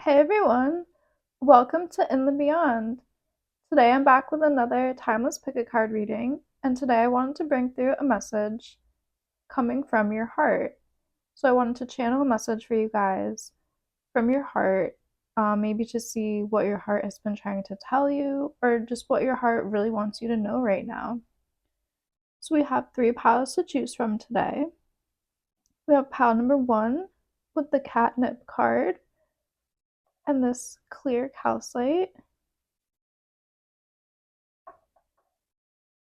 Hey everyone, welcome to In the Beyond. Today I'm back with another timeless pick a card reading, and today I wanted to bring through a message coming from your heart. So I wanted to channel a message for you guys from your heart, maybe to see what your heart has been trying to tell you, or just what your heart really wants you to know right now. So we have three piles to choose from today. We have pile number one with the catnip card and this clear calcite.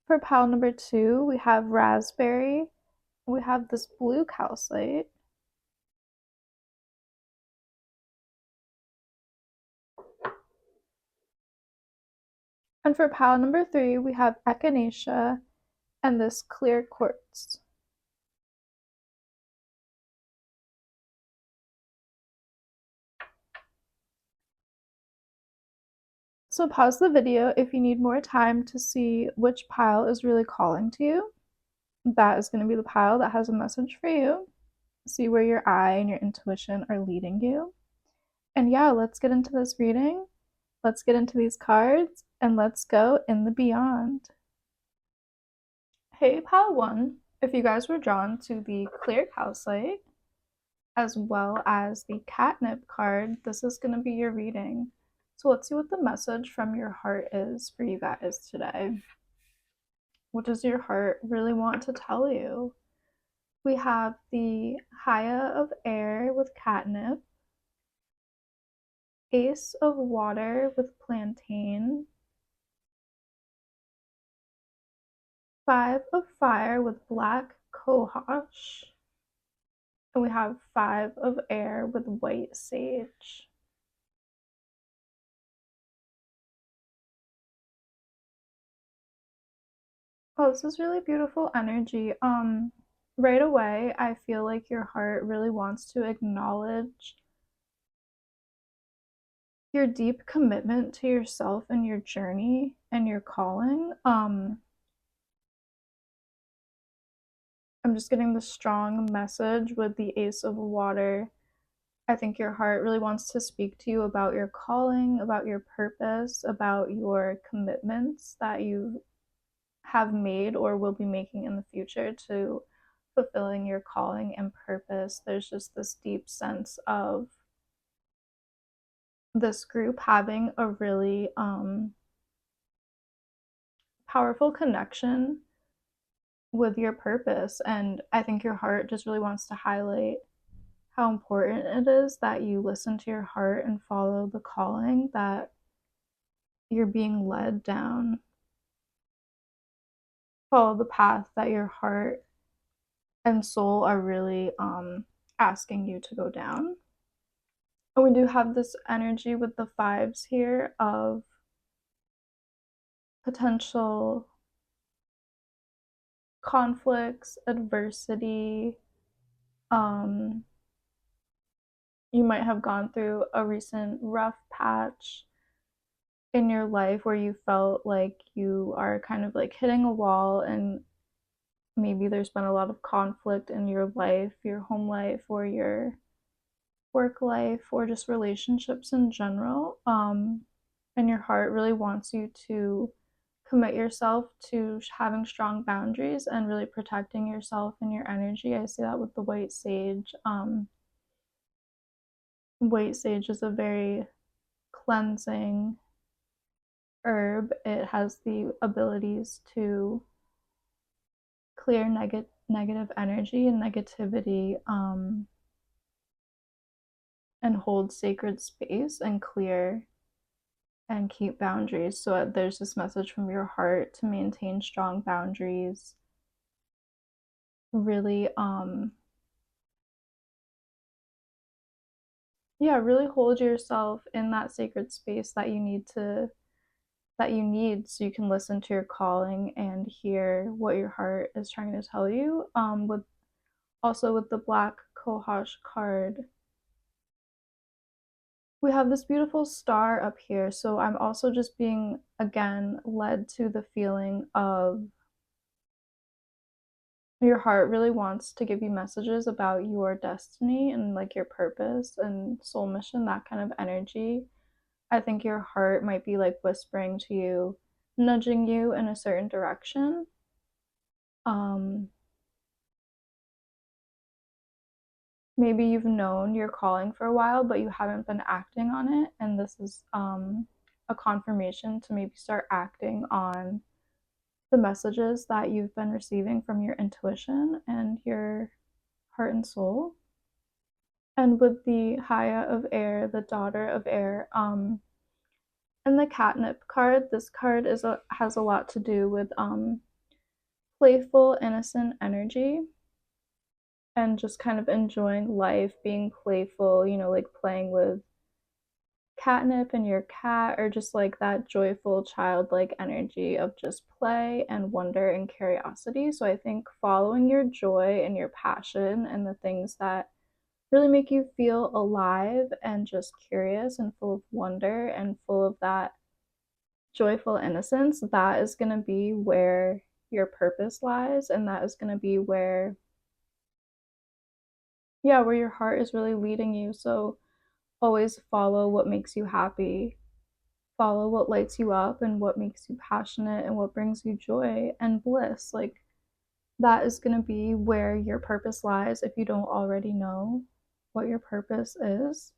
For pile number two, we have raspberry. We have this blue calcite. And for pile number three, we have echinacea and this clear quartz. So pause the video if you need more time to see which pile is really calling to you. That is going to be the pile that has a message for you. See where your eye and your intuition are leading you. And yeah, let's get into this reading. Let's get into these cards and let's go in the beyond. Hey, pile one, if you guys were drawn to the clear calcite as well as the catnip card, this is going to be your reading. So let's see what the message from your heart is for you guys today. What does your heart really want to tell you? We have the Haya of Air with catnip, Ace of Water with plantain, Five of Fire with black cohosh, and we have Five of Air with white sage. Oh, this is really beautiful energy. Right away, I feel like your heart really wants to acknowledge your deep commitment to yourself and your journey and your calling. I'm just getting the strong message with the Ace of Water. I think your heart really wants to speak to you about your calling, about your purpose, about your commitments that you have made or will be making in the future to fulfilling your calling and purpose. There's just this deep sense of this group having a really powerful connection with your purpose. And I think your heart just really wants to highlight how important it is that you listen to your heart and follow the calling that you're being led down. Follow the path that your heart and soul are really asking you to go down. And we do have this energy with the fives here of potential conflicts, adversity. Um, you might have gone through a recent rough patch in your life where you felt like you are kind of like hitting a wall, and maybe there's been a lot of conflict in your life, your home life, or your work life, or just relationships in general. And your heart really wants you to commit yourself to having strong boundaries and really protecting yourself and your energy. I see that with the white sage. White sage is a very cleansing herb. It has the abilities to clear negative energy and negativity, and hold sacred space and clear and keep boundaries. So there's this message from your heart to maintain strong boundaries. Really, yeah, really hold yourself in that sacred space that you need so you can listen to your calling and hear what your heart is trying to tell you. With also with the black cohosh card, we have this beautiful star up here. So I'm also just being again led to the feeling of your heart really wants to give you messages about your destiny and like your purpose and soul mission, that kind of energy. I think your heart might be like whispering to you, nudging you in a certain direction. Um, Maybe you've known your calling for a while, but you haven't been acting on it, and this is a confirmation to maybe start acting on the messages that you've been receiving from your intuition and your heart and soul. And with the Haya of Air, the daughter of air, and the catnip card, this card has a lot to do with playful, innocent energy and just kind of enjoying life, being playful, like playing with catnip and your cat, or just like that joyful, childlike energy of just play and wonder and curiosity. So I think following your joy and your passion and the things that really make you feel alive and just curious and full of wonder and full of that joyful innocence, that is going to be where your purpose lies, and that is going to be where, yeah, where your heart is really leading you. So always follow what makes you happy, follow what lights you up and what makes you passionate and what brings you joy and bliss. Like that is going to be where your purpose lies if you don't already know what your purpose is.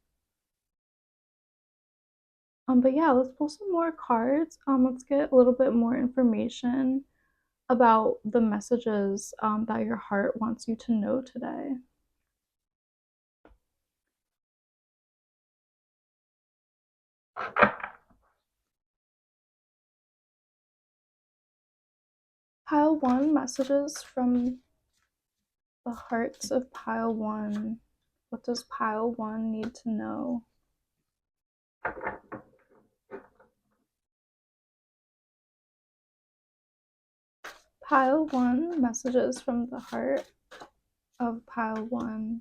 But yeah, let's pull some more cards. Let's get a little bit more information about the messages that your heart wants you to know today. Pile one, messages from the hearts of pile one. What does pile one need to know? Pile one, messages from the heart of pile one.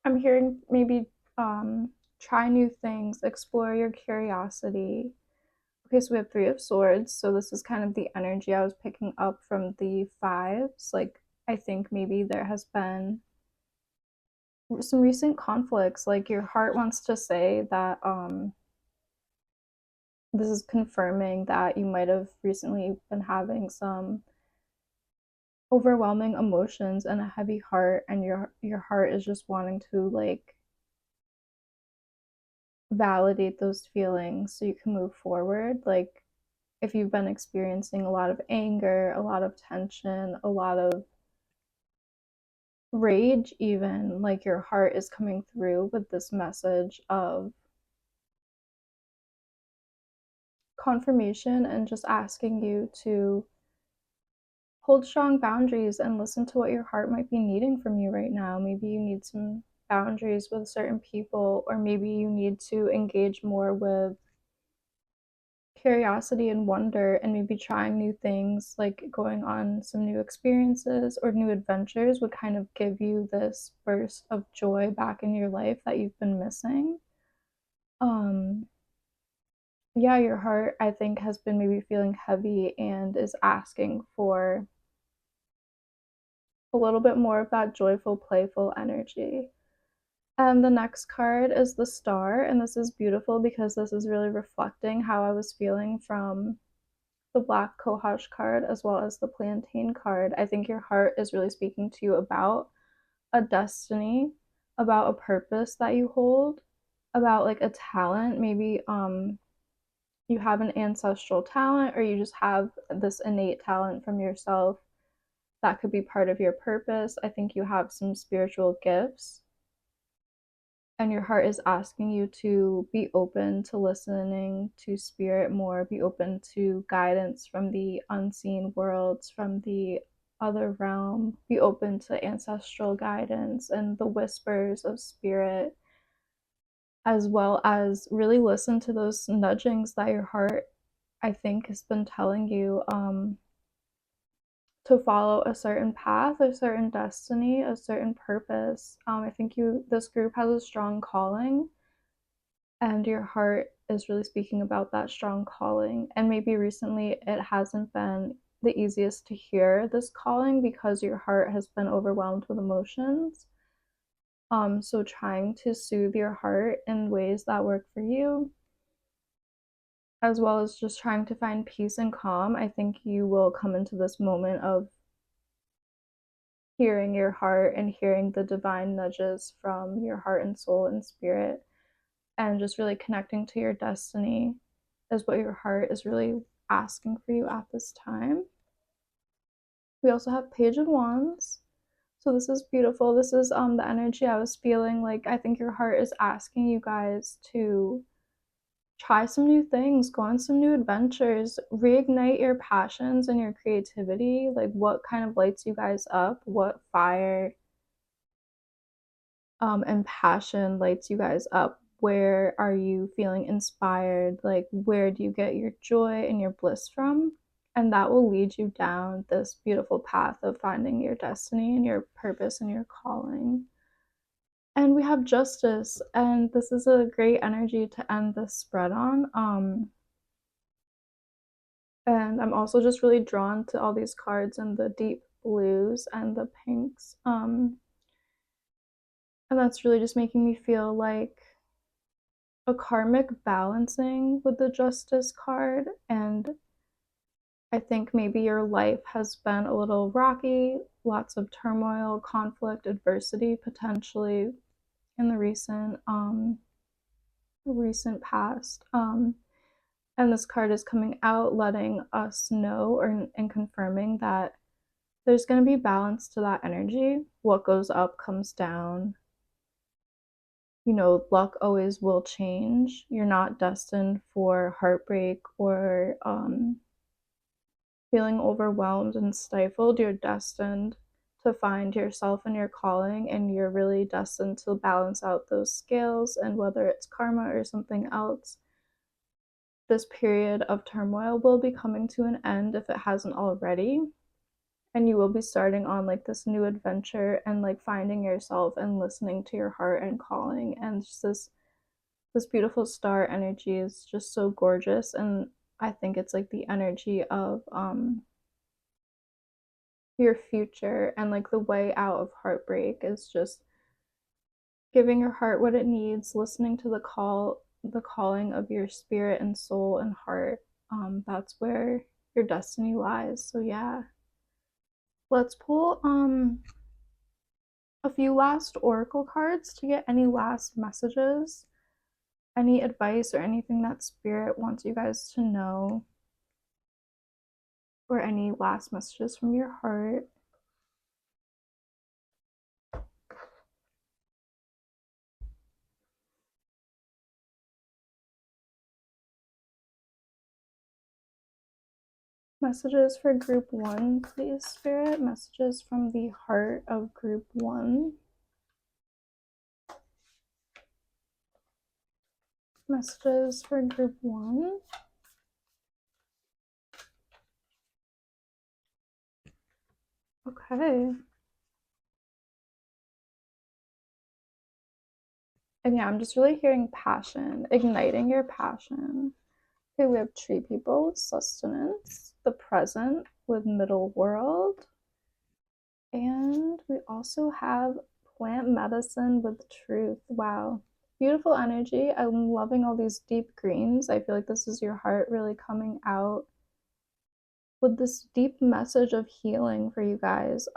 I'm hearing maybe try new things, explore your curiosity. Okay, so we have Three of Swords. So this is kind of the energy I was picking up from the fives. Like, I think maybe there has been some recent conflicts. Like, your heart wants to say that this is confirming that you might have recently been having some overwhelming emotions and a heavy heart, and your heart is just wanting to like validate those feelings so you can move forward. Like if you've been experiencing a lot of anger, a lot of tension, a lot of rage, even, like your heart is coming through with this message of confirmation and just asking you to hold strong boundaries and listen to what your heart might be needing from you right now. Maybe you need some boundaries with certain people, or maybe you need to engage more with curiosity and wonder and maybe trying new things, like going on some new experiences or new adventures would kind of give you this burst of joy back in your life that you've been missing. um yeah, your heart, I think, has been maybe feeling heavy and is asking for a little bit more of that joyful, playful energy. And the next card is the Star, and this is beautiful because this is really reflecting how I was feeling from the Black Cohosh card as well as the Plantain card. I think your heart is really speaking to you about a destiny, about a purpose that you hold, about like a talent. Maybe you have an ancestral talent, or you just have this innate talent from yourself that could be part of your purpose. I think you have some spiritual gifts, and your heart is asking you to be open to listening to spirit more, be open to guidance from the unseen worlds, from the other realm, be open to ancestral guidance and the whispers of spirit, as well as really listen to those nudgings that your heart, I think, has been telling you to follow a certain path, a certain destiny, a certain purpose. I think this group has a strong calling, and your heart is really speaking about that strong calling. And maybe recently it hasn't been the easiest to hear this calling because your heart has been overwhelmed with emotions. So trying to soothe your heart in ways that work for you, as well as just trying to find peace and calm, I think you will come into this moment of hearing your heart and hearing the divine nudges from your heart and soul and spirit, and just really connecting to your destiny is what your heart is really asking for you at this time. We also have Page of Wands. So this is beautiful. This is the energy I was feeling. Like, I think your heart is asking you guys to try some new things, go on some new adventures, reignite your passions and your creativity. Like, what kind of lights you guys up? What fire and passion lights you guys up? Where are you feeling inspired? Like, where do you get your joy and your bliss from? And that will lead you down this beautiful path of finding your destiny and your purpose and your calling. And we have Justice, and this is a great energy to end this spread on. And I'm also just really drawn to all these cards and the deep blues and the pinks. And that's really just making me feel like a karmic balancing with the Justice card. And I think maybe your life has been a little rocky, lots of turmoil, conflict, adversity potentially in the recent past. And this card is coming out letting us know or and confirming that there's going to be balance to that energy. What goes up comes down. You know, luck always will change. You're not destined for heartbreak or feeling overwhelmed and stifled. You're destined to find yourself and your calling, and you're really destined to balance out those scales. And whether it's karma or something else, this period of turmoil will be coming to an end if it hasn't already. And you will be starting on like this new adventure and like finding yourself and listening to your heart and calling. And just this beautiful star energy is just so gorgeous. And I think it's like the energy of your future, and like the way out of heartbreak is just giving your heart what it needs, listening to the calling of your spirit and soul and heart. That's where your destiny lies. So yeah, let's pull a few last oracle cards to get any last messages, any advice, or anything that spirit wants you guys to know, or any last messages from your heart. Messages for group one, please, Spirit. Messages from the heart of group one. Messages for group one. Okay. And yeah, I'm just really hearing passion, igniting your passion. Okay, we have tree people with sustenance, the present with middle world, and we also have plant medicine with truth. Wow. Beautiful energy. I'm loving all these deep greens. I feel like this is your heart really coming out with this deep message of healing for you guys.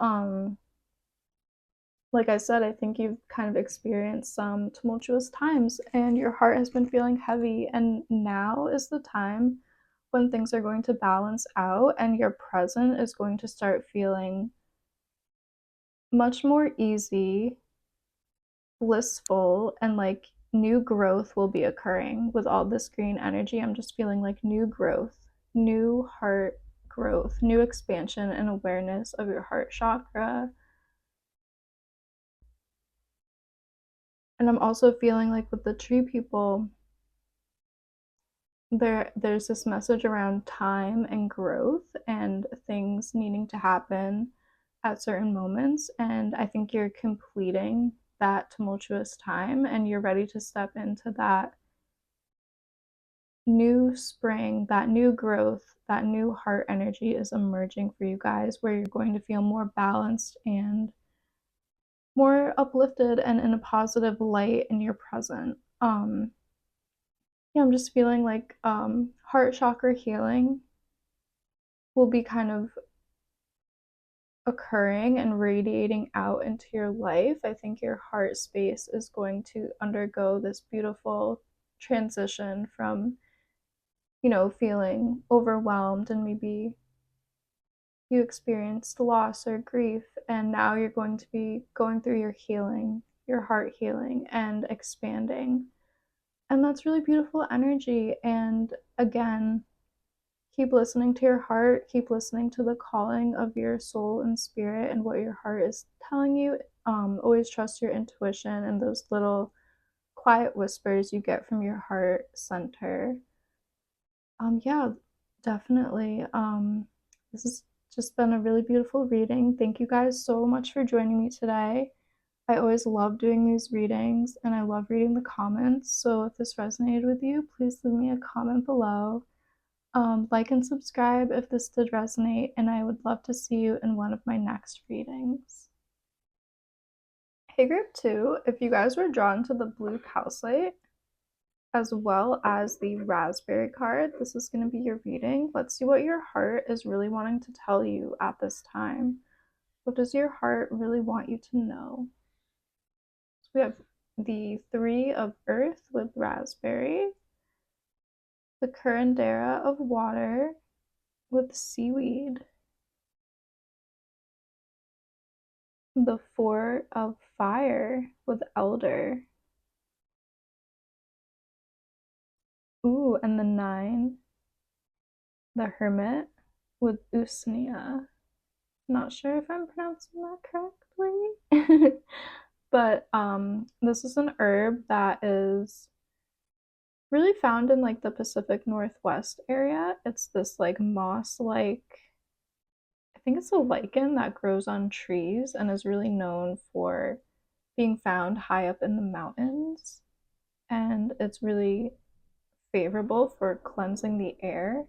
Like I said, I think you've kind of experienced some tumultuous times and your heart has been feeling heavy, and now is the time when things are going to balance out and your present is going to start feeling much more easy, blissful, and like new growth will be occurring with all this green energy. I'm just feeling like new growth, new heart growth, new expansion and awareness of your heart chakra. And I'm also feeling like with the tree people, there's this message around time and growth and things needing to happen at certain moments, and I think you're completing that tumultuous time and you're ready to step into that new spring, that new growth, that new heart energy is emerging for you guys, where you're going to feel more balanced and more uplifted and in a positive light in your present. Yeah, I'm just feeling like heart chakra healing will be kind of occurring and radiating out into your life. I think your heart space is going to undergo this beautiful transition from, feeling overwhelmed, and maybe you experienced loss or grief, and now you're going to be going through your healing, your heart healing, and expanding. And that's really beautiful energy. And again, keep listening to your heart, keep listening to the calling of your soul and spirit and what your heart is telling you. Always trust your intuition and those little quiet whispers you get from your heart center. Yeah, definitely. This has just been a really beautiful reading. Thank you guys so much for joining me today. I always love doing these readings and I love reading the comments. So if this resonated with you, please leave me a comment below. Like and subscribe if this did resonate, and I would love to see you in one of my next readings. Hey, group 2, if you guys were drawn to the blue calcite as well as the raspberry card, this is going to be your reading. Let's see what your heart is really wanting to tell you at this time. What does your heart really want you to know? So we have the 3 of earth with raspberry, the curandera of water with seaweed, the 4 of fire with elder. Ooh, and the 9, the hermit with usnea. Not sure if I'm pronouncing that correctly. But this is an herb that is really found in like the Pacific Northwest area. It's this like moss like, I think it's a lichen that grows on trees and is really known for being found high up in the mountains. And it's really favorable for cleansing the air.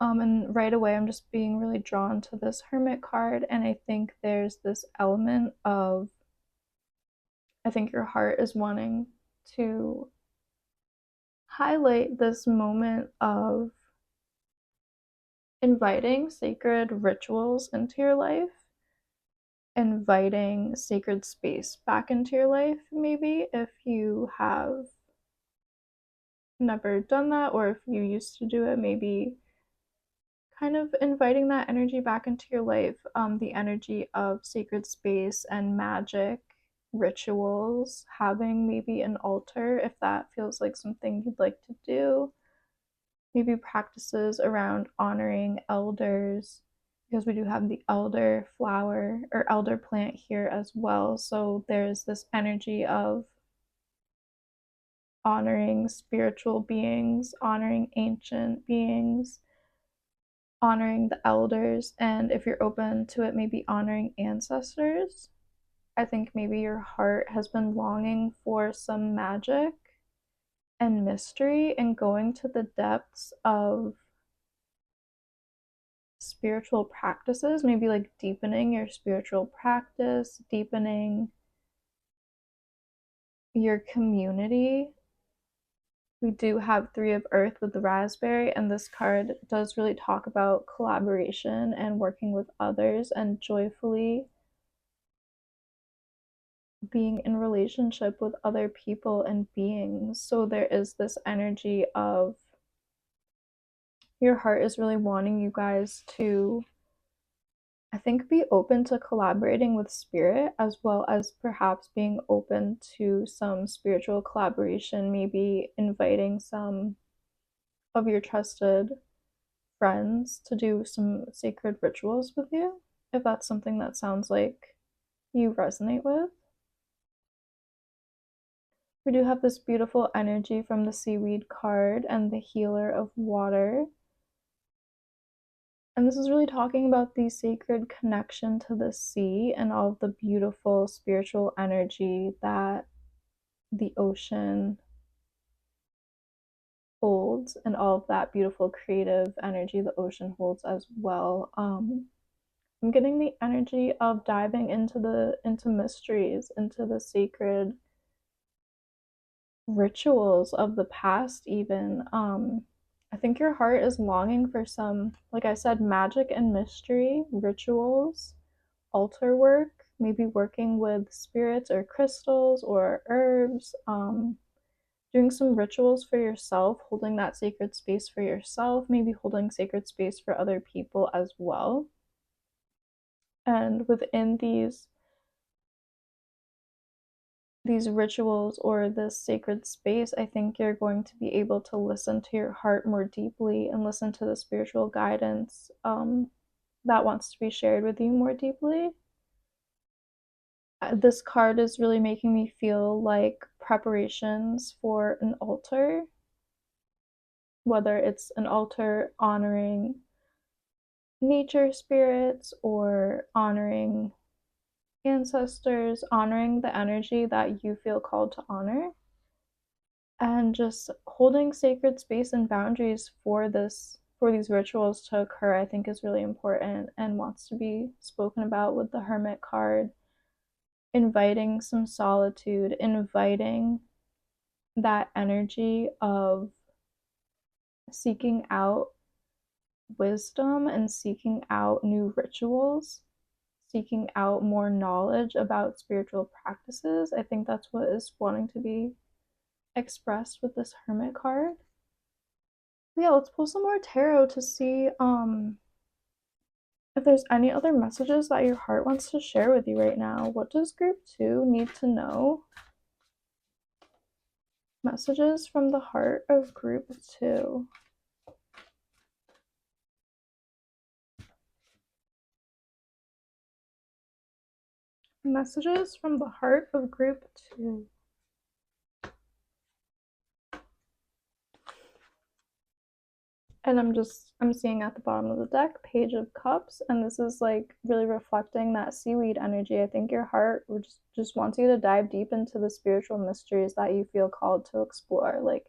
And right away, I'm just being really drawn to this hermit card, and I think there's this element of, I think your heart is wanting to highlight this moment of inviting sacred rituals into your life, inviting sacred space back into your life, maybe if you have never done that, or if you used to do it, maybe kind of inviting that energy back into your life, the energy of sacred space and magic rituals, having maybe an altar if that feels like something you'd like to do, maybe practices around honoring elders, because we do have the elder flower or elder plant here as well. So there's this energy of honoring spiritual beings, honoring ancient beings, honoring the elders, and if you're open to it, maybe honoring ancestors. I think maybe your heart has been longing for some magic and mystery and going to the depths of spiritual practices, maybe like deepening your spiritual practice, deepening your community. We do have 3 of earth with the raspberry, and this card does really talk about collaboration and working with others and joyfully being in relationship with other people and beings. So there is this energy of your heart is really wanting you guys to, I think, be open to collaborating with spirit, as well as perhaps being open to some spiritual collaboration, maybe inviting some of your trusted friends to do some sacred rituals with you, if that's something that sounds like you resonate with. We do have this beautiful energy from the seaweed card and the healer of water. And this is really talking about the sacred connection to the sea and all of the beautiful spiritual energy that the ocean holds and all of that beautiful creative energy the ocean holds as well. I'm getting the energy of diving into mysteries, into the sacred rituals of the past even. I think your heart is longing for some, like I said, magic and mystery, rituals, altar work, maybe working with spirits or crystals or herbs, doing some rituals for yourself, holding that sacred space for yourself, maybe holding sacred space for other people as well. And within these rituals or this sacred space, I think you're going to be able to listen to your heart more deeply and listen to the spiritual guidance that wants to be shared with you more deeply. This card is really making me feel like preparations for an altar, whether it's an altar honoring nature spirits or honoring ancestors, honoring the energy that you feel called to honor, and just holding sacred space and boundaries for these rituals to occur, I think is really important and wants to be spoken about with the Hermit card, inviting some solitude, inviting that energy of seeking out wisdom and seeking out new rituals, seeking out more knowledge about spiritual practices. I think that's what is wanting to be expressed with this Hermit card. Yeah, let's pull some more tarot to see if there's any other messages that your heart wants to share with you right now. What does group 2 need to know? Messages from the heart of group 2. Messages from the heart of group 2. And I'm seeing at the bottom of the deck Page of Cups, and this is like really reflecting that seaweed energy. I think your heart just wants you to dive deep into the spiritual mysteries that you feel called to explore. Like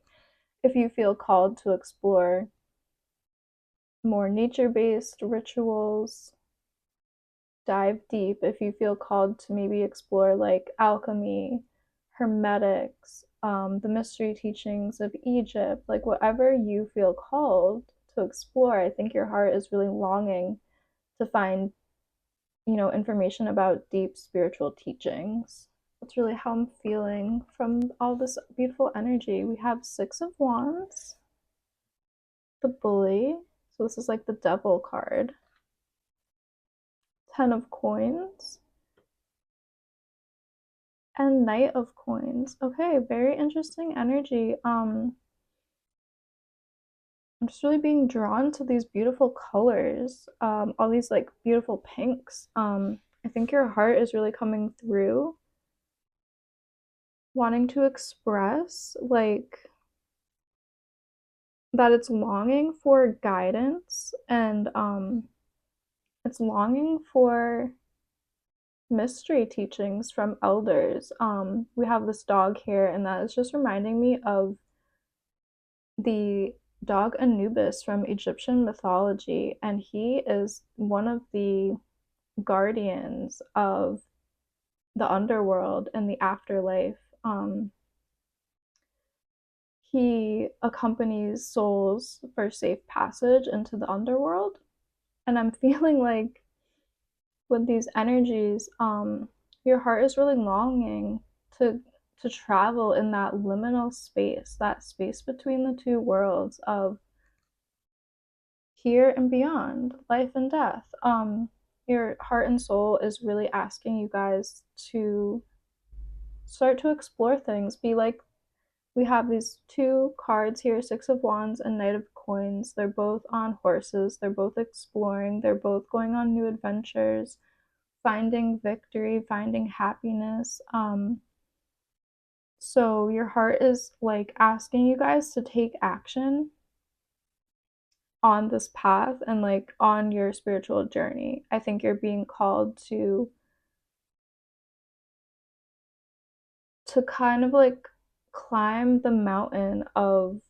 if you feel called to explore more nature-based rituals, dive deep. If you feel called to maybe explore like alchemy, hermetics, the mystery teachings of Egypt, like whatever you feel called to explore, I think your heart is really longing to find, information about deep spiritual teachings. That's really how I'm feeling from all this beautiful energy. We have Six of Wands, the Bully. So this is like the Devil card. Ten of Coins, and Knight of Coins. Okay, very interesting energy. I'm just really being drawn to these beautiful colors, all these like beautiful pinks. I think your heart is really coming through, wanting to express like that it's longing for guidance and it's longing for mystery teachings from elders. We have this dog here, and that is just reminding me of the dog Anubis from Egyptian mythology, and he is one of the guardians of the underworld and the afterlife. He accompanies souls for safe passage into the underworld, and I'm feeling like with these energies, your heart is really longing to travel in that liminal space, that space between the two worlds of here and beyond, life and death. Your heart and soul is really asking you guys to start to explore things. Be like, we have these two cards here, Six of Wands and Knight of Coins. They're both on horses, they're both exploring, they're both going on new adventures, finding victory, finding happiness. So your heart is like asking you guys to take action on this path and like on your spiritual journey. I think you're being called to kind of like climb the mountain of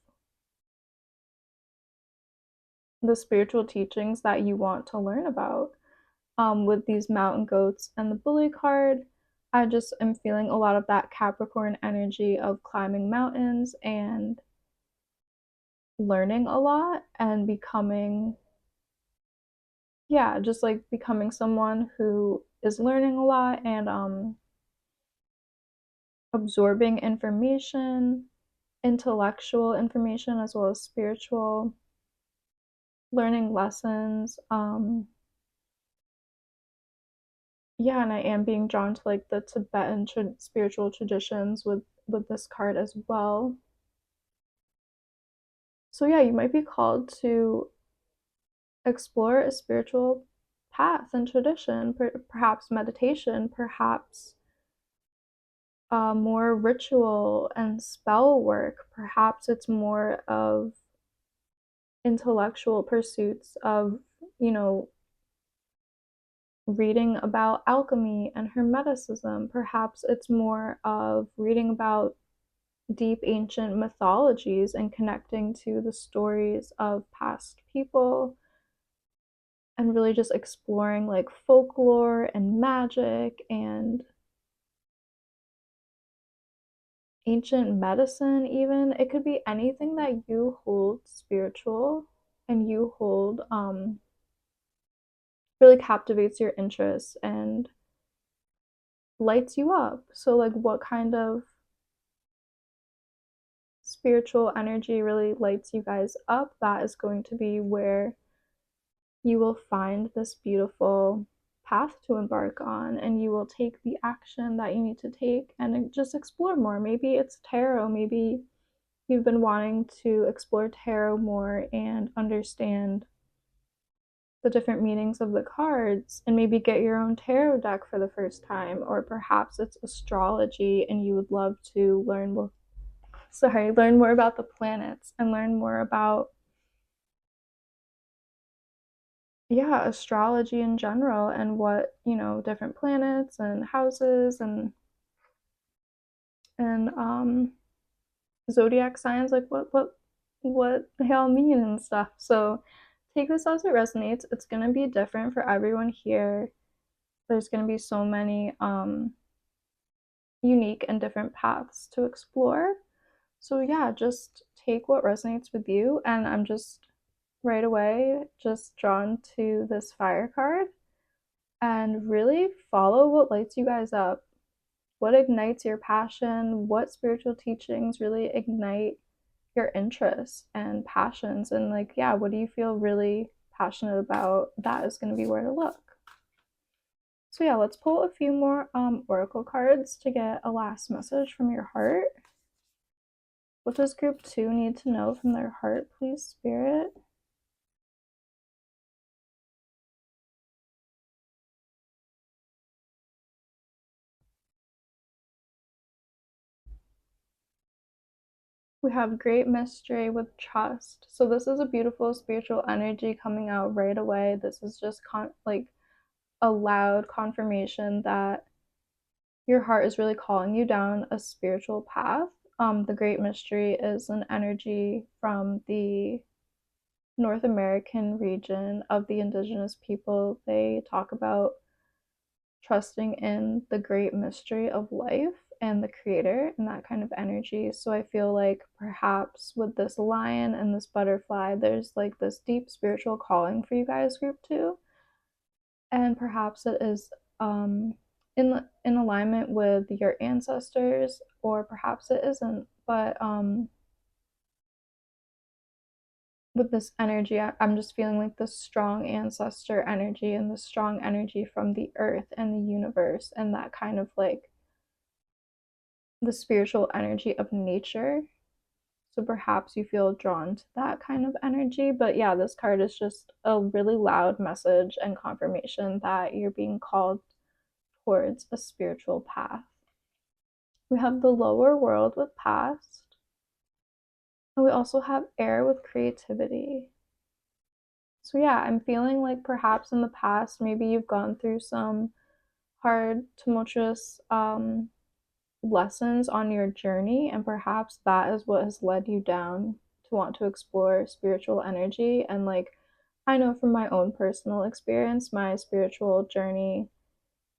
the spiritual teachings that you want to learn about. With these mountain goats and the bully card, I just am feeling a lot of that Capricorn energy of climbing mountains and learning a lot and becoming, yeah, just like becoming someone who is learning a lot and absorbing information, intellectual information as well as spiritual, learning lessons. Yeah, and I am being drawn to like the Tibetan spiritual traditions with this card as well. So yeah, you might be called to explore a spiritual path and tradition, perhaps meditation, perhaps more ritual and spell work. Perhaps it's more of intellectual pursuits of, you know, reading about alchemy and hermeticism. Perhaps it's more of reading about deep ancient mythologies and connecting to the stories of past people and really just exploring like folklore and magic and ancient medicine, even. It could be anything that you hold spiritual and you hold really captivates your interest and lights you up. So, like, what kind of spiritual energy really lights you guys up? That is going to be where you will find this beautiful path to embark on, and you will take the action that you need to take and just explore more. Maybe it's tarot, maybe you've been wanting to explore tarot more and understand the different meanings of the cards and maybe get your own tarot deck for the first time, or perhaps it's astrology and you would love to learn more about the planets and learn more about, yeah, astrology in general and what, different planets and houses and zodiac signs, like what they all mean and stuff. So take this as it resonates. It's going to be different for everyone here. There's going to be so many unique and different paths to explore. So yeah, just take what resonates with you. And I'm just right away just drawn to this fire card and really follow what lights you guys up. What ignites your passion? What spiritual teachings really ignite your interests and passions? And like, yeah, what do you feel really passionate about? That is going to be where to look. So yeah, let's pull a few more oracle cards to get a last message from your heart. What does group 2 need to know from their heart, please, Spirit? We have great mystery with trust. So this is a beautiful spiritual energy coming out right away. This is just like a loud confirmation that your heart is really calling you down a spiritual path. The great mystery is an energy from the North American region of the indigenous people. They talk about trusting in the great mystery of life and the creator and that kind of energy. So I feel like perhaps with this lion and this butterfly, there's like this deep spiritual calling for you guys, group 2. And perhaps it is in alignment with your ancestors, or perhaps it isn't. But with this energy, I'm just feeling like this strong ancestor energy and the strong energy from the earth and the universe and that kind of like the spiritual energy of nature. So perhaps you feel drawn to that kind of energy. But yeah, this card is just a really loud message and confirmation that you're being called towards a spiritual path. We have the lower world with past, and we also have air with creativity. So yeah, I'm feeling like perhaps in the past, maybe you've gone through some hard, tumultuous lessons on your journey, and perhaps that is what has led you down to want to explore spiritual energy and like I know from my own personal experience, my spiritual journey,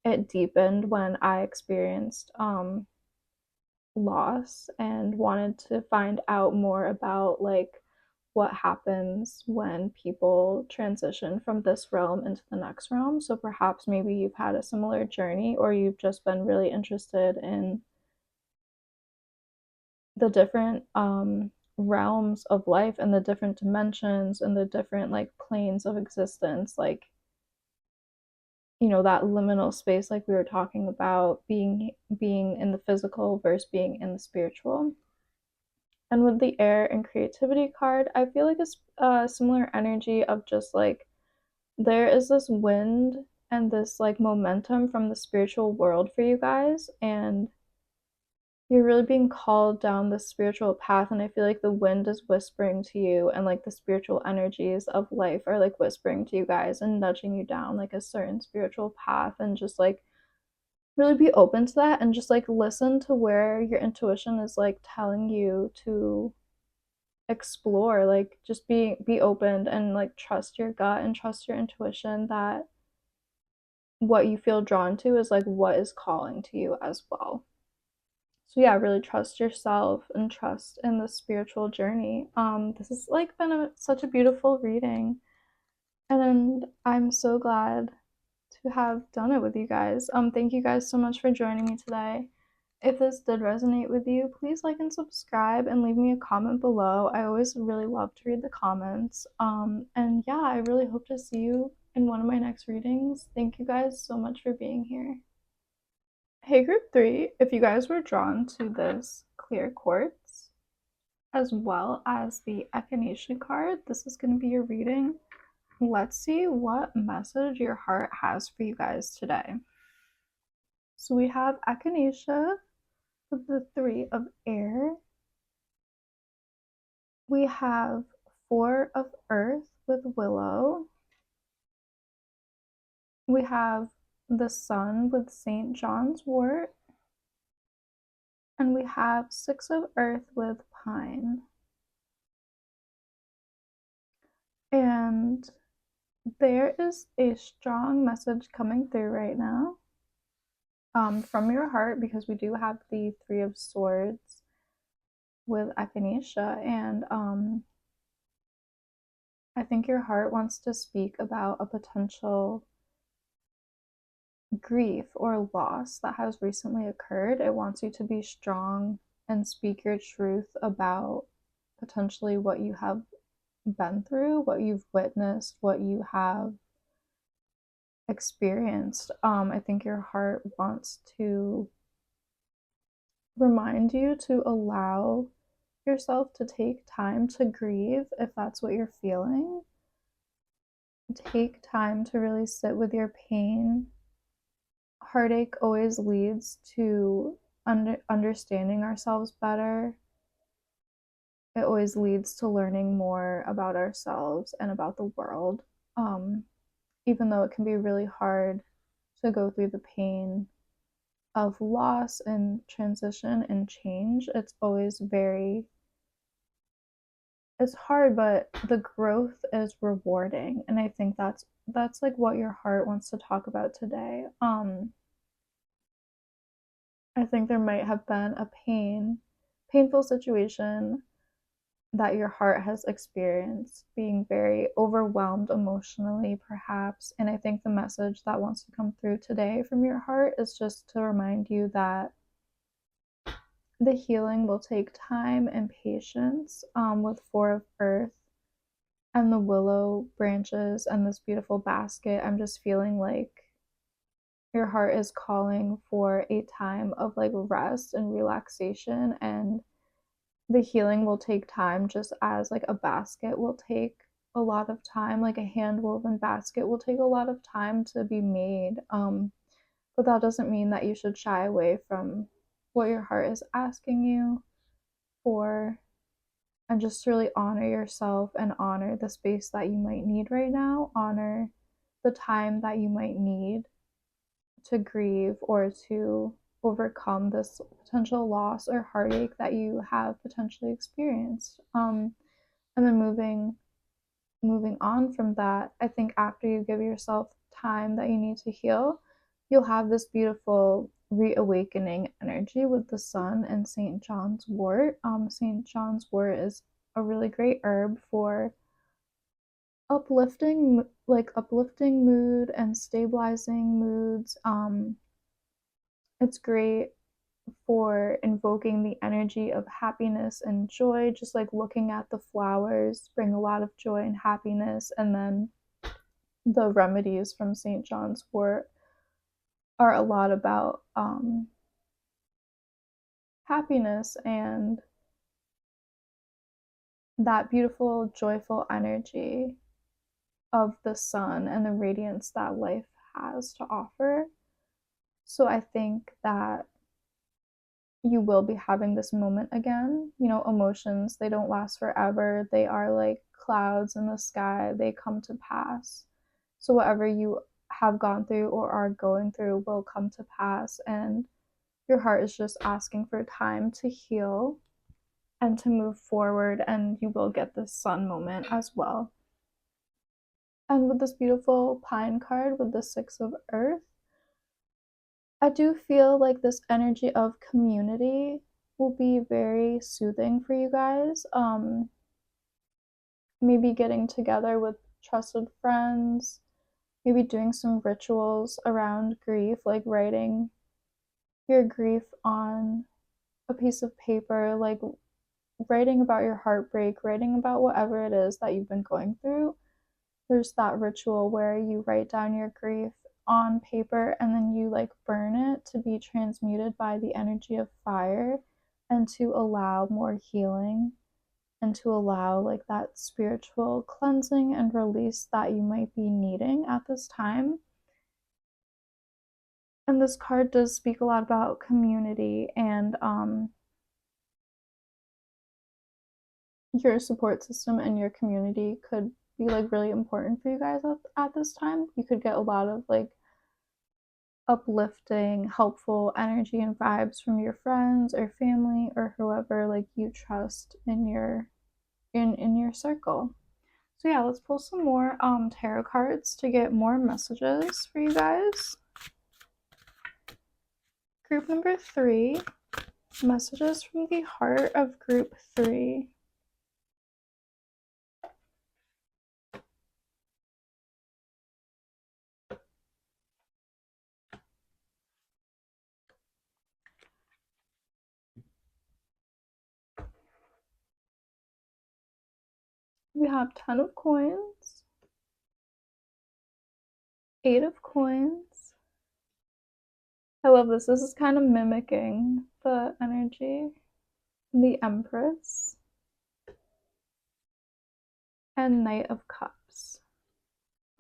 it deepened when I experienced loss and wanted to find out more about like what happens when people transition from this realm into the next realm. So perhaps maybe you've had a similar journey, or you've just been really interested in the different realms of life and the different dimensions and the different like planes of existence, like that liminal space, like we were talking about, being in the physical versus being in the spiritual. And with the air and creativity card, I feel like it's a similar energy of just like there is this wind and this like momentum from the spiritual world for you guys, and you're really being called down the spiritual path. And I feel like the wind is whispering to you, and like the spiritual energies of life are like whispering to you guys and nudging you down like a certain spiritual path, and just like really be open to that and just like listen to where your intuition is like telling you to explore. Like just be open and like trust your gut and trust your intuition that what you feel drawn to is like what is calling to you as well. So yeah, really trust yourself and trust in the spiritual journey. This has like been such a beautiful reading, and I'm so glad to have done it with you guys. Thank you guys so much for joining me today. If this did resonate with you, please like and subscribe and leave me a comment below. I always really love to read the comments. And yeah, I really hope to see you in one of my next readings. Thank you guys so much for being here. Hey, group 3, if you guys were drawn to this clear quartz as well as the echinacea card, this is going to be your reading. Let's see what message your heart has for you guys today. So we have echinacea with the 3 of air. We have 4 of earth with willow. We have the sun with St. John's wort. And we have 6 of earth with pine. And there is a strong message coming through right now from your heart, because we do have the 3 of swords with echinacea. And I think your heart wants to speak about a potential grief or loss that has recently occurred. It wants you to be strong and speak your truth about potentially what you have been through, what you've witnessed, what you have experienced. I think your heart wants to remind you to allow yourself to take time to grieve if that's what you're feeling. Take time to really sit with your pain. Heartache always leads to understanding ourselves better. It always leads to learning more about ourselves and about the world. Even though it can be really hard to go through the pain of loss and transition and change, it's always it's hard, but the growth is rewarding. And I think that's like what your heart wants to talk about today. I think there might have been a painful situation that your heart has experienced, being very overwhelmed emotionally, perhaps. And I think the message that wants to come through today from your heart is just to remind you that the healing will take time and patience. With 4 of earth and the willow branches and this beautiful basket, I'm just feeling like your heart is calling for a time of like rest and relaxation, and the healing will take time, just as like a basket will take a lot of time, like a hand woven basket will take a lot of time to be made. But that doesn't mean that you should shy away from what your heart is asking you for, and just really honor yourself and honor the space that you might need right now, honor the time that you might need to grieve or to overcome this potential loss or heartache that you have potentially experienced. And then moving moving on from that, I think after you give yourself time that you need to heal, you'll have this beautiful reawakening energy with the sun and St. John's wort. St. John's wort is a really great herb for uplifting mood and stabilizing moods. It's great for invoking the energy of happiness and joy, just like looking at the flowers bring a lot of joy and happiness. And then the remedies from St. John's wort are a lot about happiness and that beautiful, joyful energy of the sun and the radiance that life has to offer. So I think that you will be having this moment again. You know, emotions, they don't last forever. They are like clouds in the sky, they come to pass. So, whatever you have gone through or are going through will come to pass. And your heart is just asking for time to heal and to move forward. And you will get this sun moment as well. And with this beautiful pine card with the Six of Earth, I do feel like this energy of community will be very soothing for you guys. Maybe getting together with trusted friends, maybe doing some rituals around grief, like writing your grief on a piece of paper, like writing about your heartbreak, writing about whatever it is that you've been going through. There's that ritual where you write down your grief on paper and then you like burn it to be transmuted by the energy of fire and to allow more healing and to allow like that spiritual cleansing and release that you might be needing at this time. And this card does speak a lot about community and your support system and your community could be like really important for you guys at this time. You could get a lot of like uplifting, helpful energy and vibes from your friends or family or whoever like you trust in your circle. So yeah, let's pull some more tarot cards to get more messages for you guys. Group number 3, messages from the heart of group 3. We have 10 of coins, 8 of coins. I love this. This is kind of mimicking the energy. The Empress and Knight of Cups.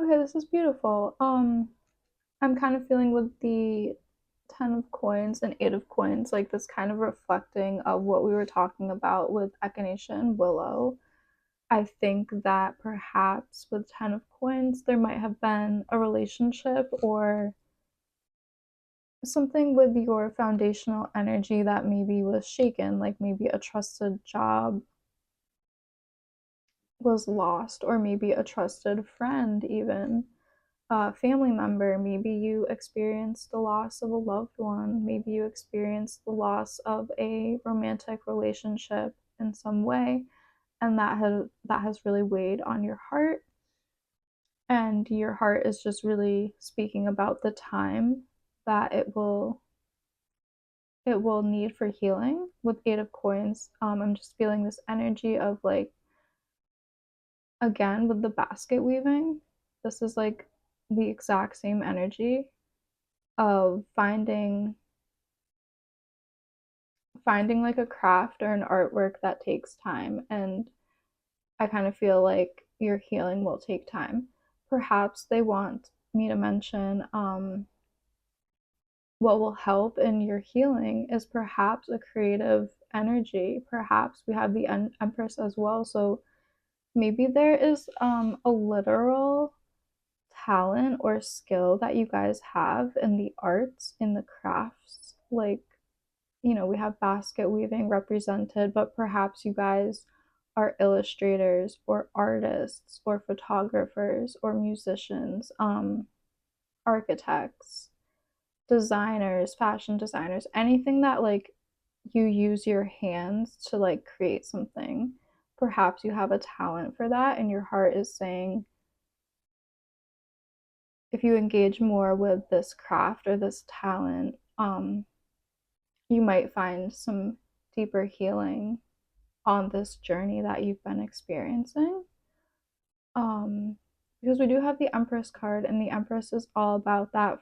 Okay, this is beautiful. I'm kind of feeling with the 10 of coins and 8 of coins, like this kind of reflecting of what we were talking about with Echinacea and Willow. I think that perhaps with 10 of coins, there might have been a relationship or something with your foundational energy that maybe was shaken, like maybe a trusted job was lost, or maybe a trusted friend, even a family member. Maybe you experienced the loss of a loved one. Maybe you experienced the loss of a romantic relationship in some way, and that has really weighed on your heart. And your heart is just really speaking about the time that it will need for healing. With 8 of coins, I'm just feeling this energy of like, again with the basket weaving, this is like the exact same energy of finding like a craft or an artwork that takes time. And I kind of feel like your healing will take time. Perhaps they want me to mention what will help in your healing is perhaps a creative energy. Perhaps we have the Empress as well. So maybe there is a literal talent or skill that you guys have in the arts, in the crafts. Like, we have basket weaving represented, but perhaps you guys are illustrators or artists or photographers or musicians, architects, designers, fashion designers, anything that like you use your hands to like create something. Perhaps you have a talent for that and your heart is saying if you engage more with this craft or this talent, you might find some deeper healing on this journey that you've been experiencing. Um, because we do have the Empress card, and the Empress is all about that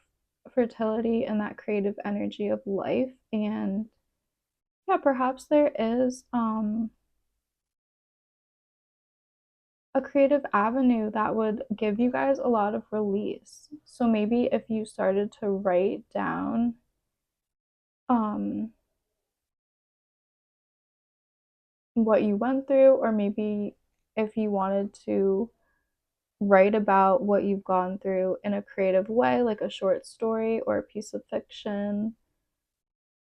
fertility and that creative energy of life. And yeah, perhaps there is a creative avenue that would give you guys a lot of release. So maybe if you started to write down um what you went through, or maybe if you wanted to write about what you've gone through in a creative way, like a short story or a piece of fiction.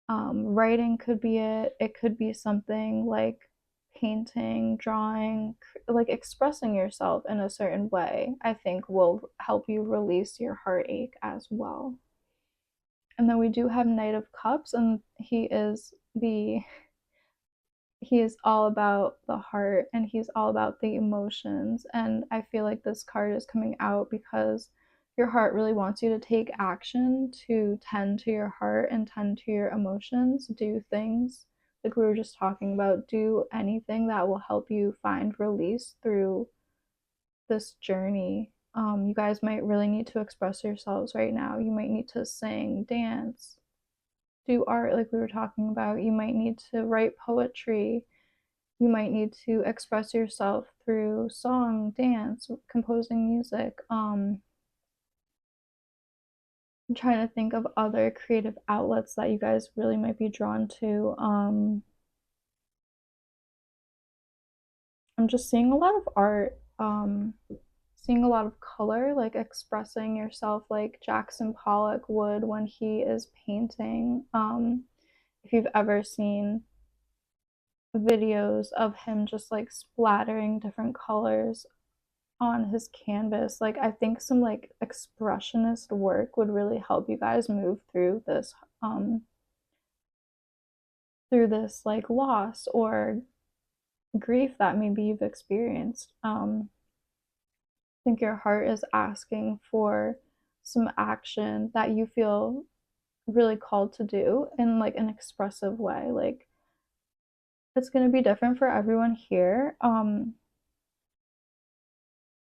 Writing could be it. It could be something like painting, drawing, like expressing yourself in a certain way, I think will help you release your heartache as well. And then we do have Knight of Cups, and he is all about the heart and he's all about the emotions. And I feel like this card is coming out because your heart really wants you to take action to tend to your heart and tend to your emotions. Do things like we were just talking about, do anything that will help you find release through this journey. You guys might really need to express yourselves right now. You might need to sing, dance, do art, like we were talking about. You might need to write poetry. You might need to express yourself through song, dance, composing music. I'm trying to think of other creative outlets that you guys really might be drawn to. I'm just seeing a lot of art, seeing a lot of color, like expressing yourself like Jackson Pollock would when he is painting. If you've ever seen videos of him just like splattering different colors on his canvas, like I think some like expressionist work would really help you guys move through this like loss or grief that maybe you've experienced. I think your heart is asking for some action that you feel really called to do in like an expressive way. Like it's going to be different for everyone here.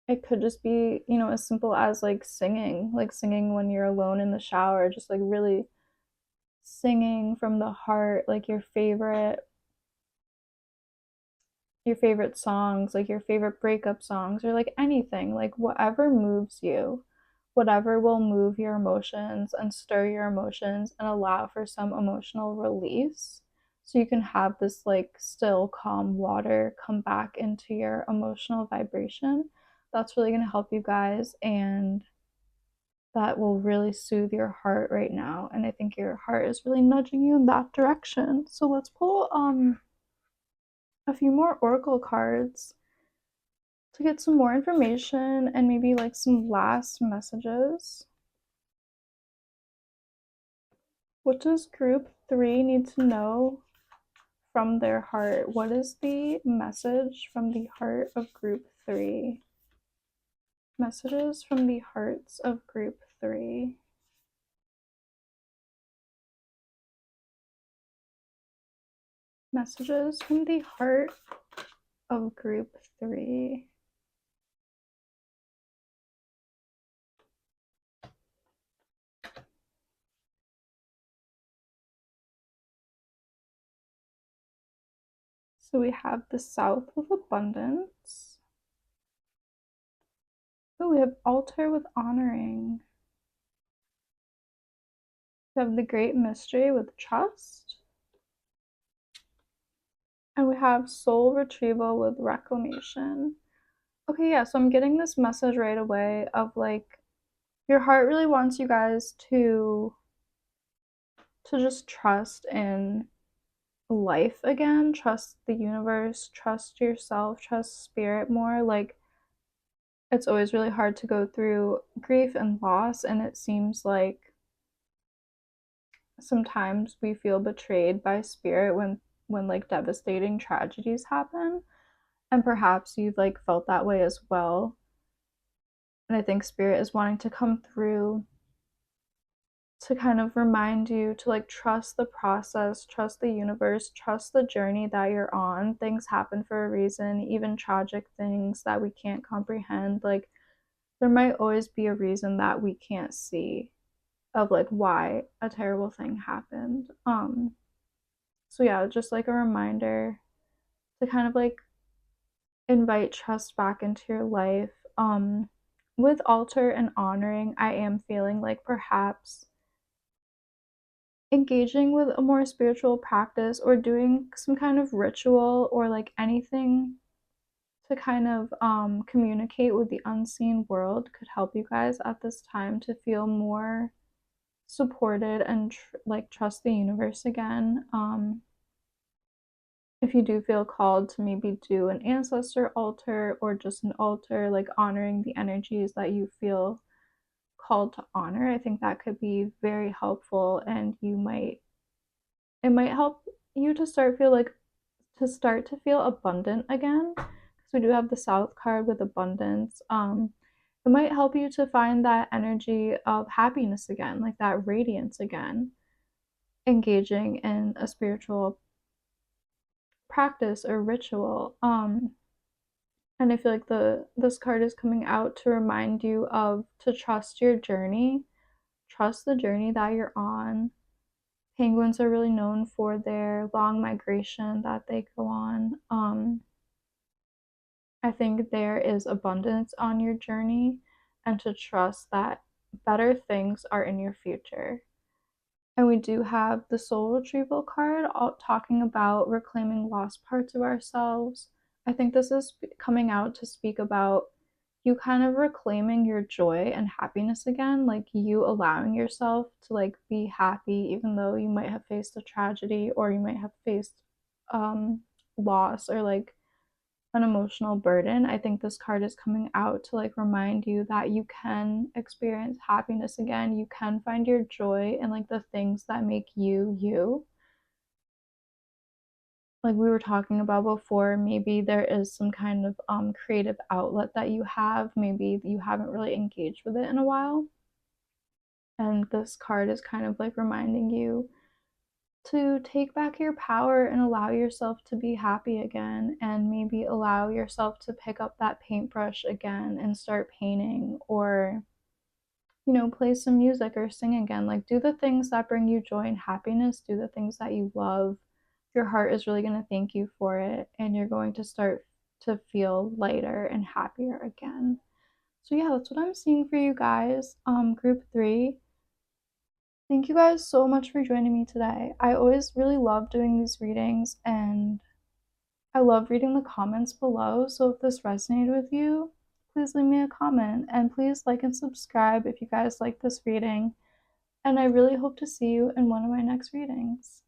It could just be, as simple as like singing when you're alone in the shower, just like really singing from the heart, like your favorite songs, like your favorite breakup songs, or like anything, like whatever moves you, whatever will move your emotions and stir your emotions and allow for some emotional release. So you can have this like still, calm water come back into your emotional vibration. That's really going to help you guys, and that will really soothe your heart right now. And I think your heart is really nudging you in that direction. So let's pull a few more oracle cards to get some more information and maybe like some last messages. What does group 3 need to know from their heart? What is the message from the heart of group 3? Messages from the hearts of group 3. Messages from the heart of group 3. So we have the South with abundance. Oh, we have altar with honoring. We have the great mystery with trust. And we have soul retrieval with reclamation. Okay, yeah, so I'm getting this message right away of like your heart really wants you guys to just trust in life again, trust the universe, trust yourself, trust spirit more. Like, it's always really hard to go through grief and loss, and it seems like sometimes we feel betrayed by spirit when like devastating tragedies happen, and perhaps you've like felt that way as well. And I think spirit is wanting to come through to kind of remind you to like trust the process, trust the universe, trust the journey that you're on. Things happen for a reason, even tragic things that we can't comprehend. Like, there might always be a reason that we can't see of like why a terrible thing happened. So yeah, just like a reminder to kind of like invite trust back into your life. With altar and honoring, I am feeling like perhaps engaging with a more spiritual practice or doing some kind of ritual or like anything to kind of communicate with the unseen world could help you guys at this time to feel more supported and like trust the universe again. If you do feel called to maybe do an ancestor altar or just an altar, like honoring the energies that you feel called to honor, I think that could be very helpful, and it might help you to start to feel abundant again, because we do have the South card with abundance. It might help you to find that energy of happiness again, like that radiance again, engaging in a spiritual practice or ritual. And I feel like the this card is coming out to remind you of to trust your journey, trust the journey that you're on. Penguins are really known for their long migration that they go on. I think there is abundance on your journey, and to trust that better things are in your future. And we do have the soul retrieval card talking about reclaiming lost parts of ourselves. I think this is coming out to speak about you kind of reclaiming your joy and happiness again, like you allowing yourself to like be happy even though you might have faced a tragedy or you might have faced um loss or like an emotional burden. I think this card is coming out to like remind you that you can experience happiness again. You can find your joy in like the things that make you you. Like we were talking about before, maybe there is some kind of creative outlet that you have. Maybe you haven't really engaged with it in a while. And this card is kind of like reminding you to take back your power and allow yourself to be happy again, and maybe allow yourself to pick up that paintbrush again and start painting, or play some music or sing again. Like, do the things that bring you joy and happiness, do the things that you love. Your heart is really going to thank you for it, and you're going to start to feel lighter and happier again. So yeah, that's what I'm seeing for you guys. Group 3, thank you guys so much for joining me today. I always really love doing these readings, and I love reading the comments below. So if this resonated with you, please leave me a comment, and please like and subscribe if you guys like this reading. And I really hope to see you in one of my next readings.